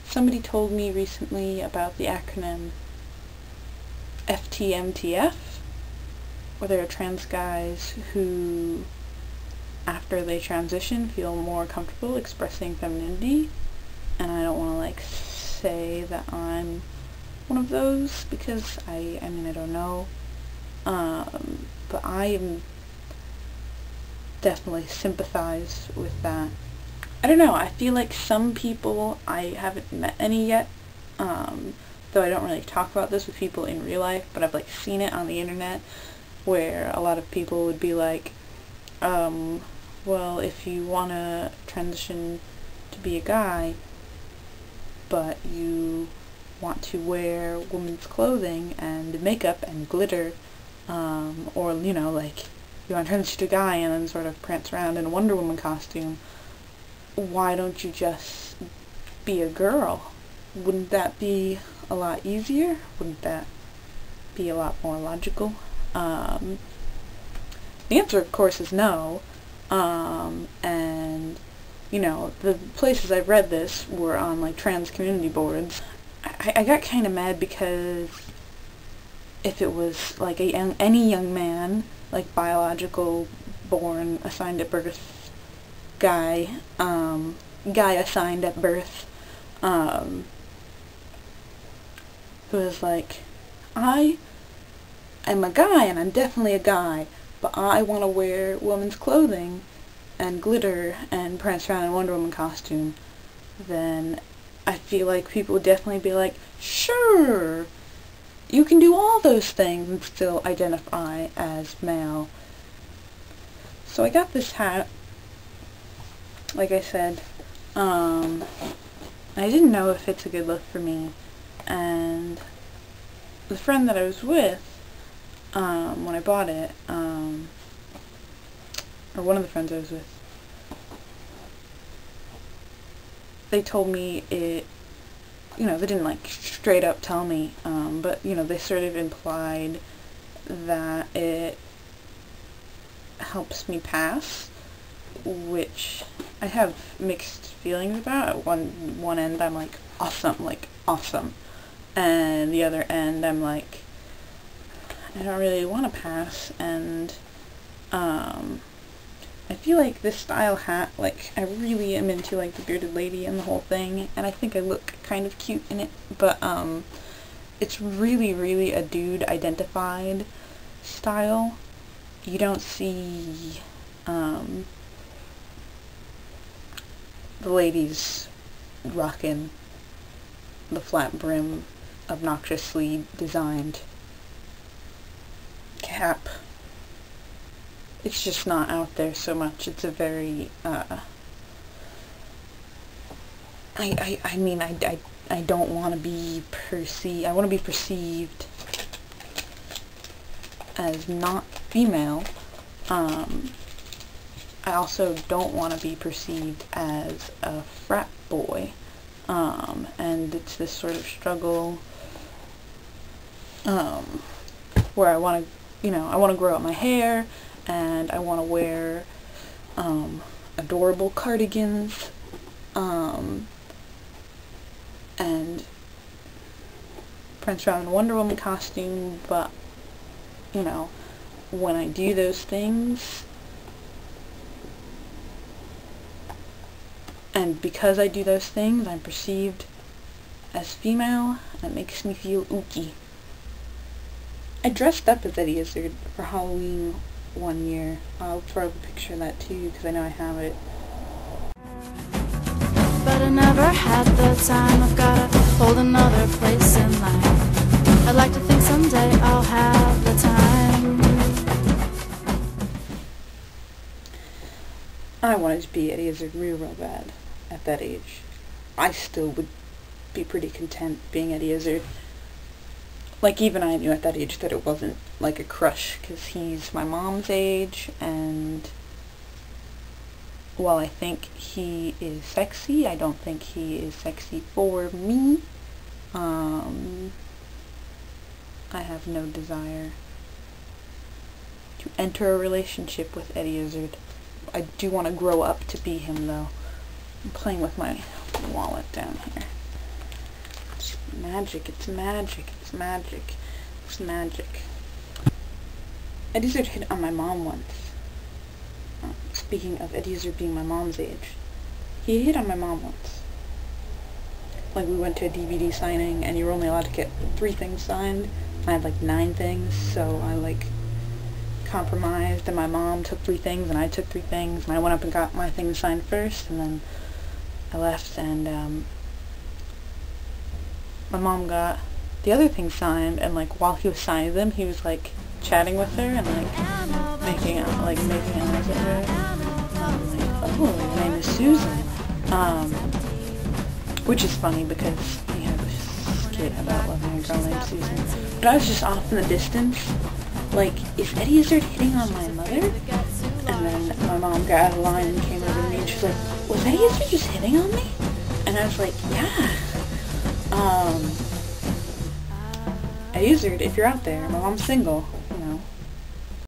Somebody told me recently about the acronym FTMTF, where there are trans guys who, after they transition, feel more comfortable expressing femininity, and I don't want to like say that I'm one of those because I mean I don't know, but I am definitely sympathize with that. I don't know, I feel like some people, I haven't met any yet, though I don't really talk about this with people in real life, but I've like seen it on the internet where a lot of people would be like, well, if you want to transition to be a guy, but you want to wear women's clothing and makeup and glitter, or, you know, like, you want to transition to a guy and then sort of prance around in a Wonder Woman costume, why don't you just be a girl? Wouldn't that be a lot easier? Wouldn't that be a lot more logical? The answer, of course, is no. And, you know, the places I've read this were on, like, trans community boards. I got kind of mad because if it was, like, any young man, like, biological, born, assigned at birth, guy assigned at birth, who is like, I am a guy, and I'm definitely a guy, but I want to wear women's clothing and glitter and prance around in a Wonder Woman costume, then I feel like people would definitely be like, sure, you can do all those things and still identify as male. So I got this hat, like I said, I didn't know if it's a good look for me, and the friend that I was with, when I bought it, or one of the friends I was with, they told me it, you know, they didn't like straight up tell me, but, you know, they sort of implied that it helps me pass, which I have mixed feelings about. At one end I'm like, awesome, and the other end I'm like, I don't really want to pass, and I feel like this style hat, like, I really am into, like, the bearded lady and the whole thing, and I think I look kind of cute in it, but it's really a dude-identified style. You don't see the ladies rocking the flat brim, obnoxiously designed cap. It's just not out there so much. It's a very, I mean, I don't want to be I want to be perceived as not female. I also don't want to be perceived as a frat boy, and it's this sort of struggle, where I want to, you know, I want to grow out my hair, and I want to wear, adorable cardigans, and prance around in a Wonder Woman costume, but, you know, when I do those things, and because I do those things, I'm perceived as female, and it makes me feel ooky. I dressed up as Eddie Izzard for Halloween one year. I'll throw up a picture of that too, because I know I have it. But I never had the time. I've gotta hold another place in life. I'd like to think someday I'll have the time. I wanted to be Eddie Izzard real bad at that age. I still would be pretty content being Eddie Izzard. Like, even I knew at that age that it wasn't like a crush, because he's my mom's age, and while I think he is sexy, I don't think he is sexy for me. I have no desire to enter a relationship with Eddie Izzard. I do want to grow up to be him, though. I'm playing with my wallet down here. Magic, it's magic, it's magic, it's magic. Eddie Izzard hit on my mom once. Speaking of Eddie Izzard being my mom's age, he hit on my mom once. Like, we went to a DVD signing, and you were only allowed to get 3 things signed. I had like 9 things, so I like compromised, and my mom took 3 things, and I took 3 things, and I went up and got my things signed first, and then I left, and my mom got the other things signed, and like while he was signing them, he was like chatting with her and like making eyes at her. I'm like, oh, your name is Susan. Which is funny because we have this skit about loving a girl named Susan. But I was just off in the distance, like, is Eddie Izzard hitting on my mother? And then my mom got out of line and came over to me and she's like, was Eddie Izzard just hitting on me? And I was like, yeah. Eddie Izzard, if you're out there, my mom's single, you know.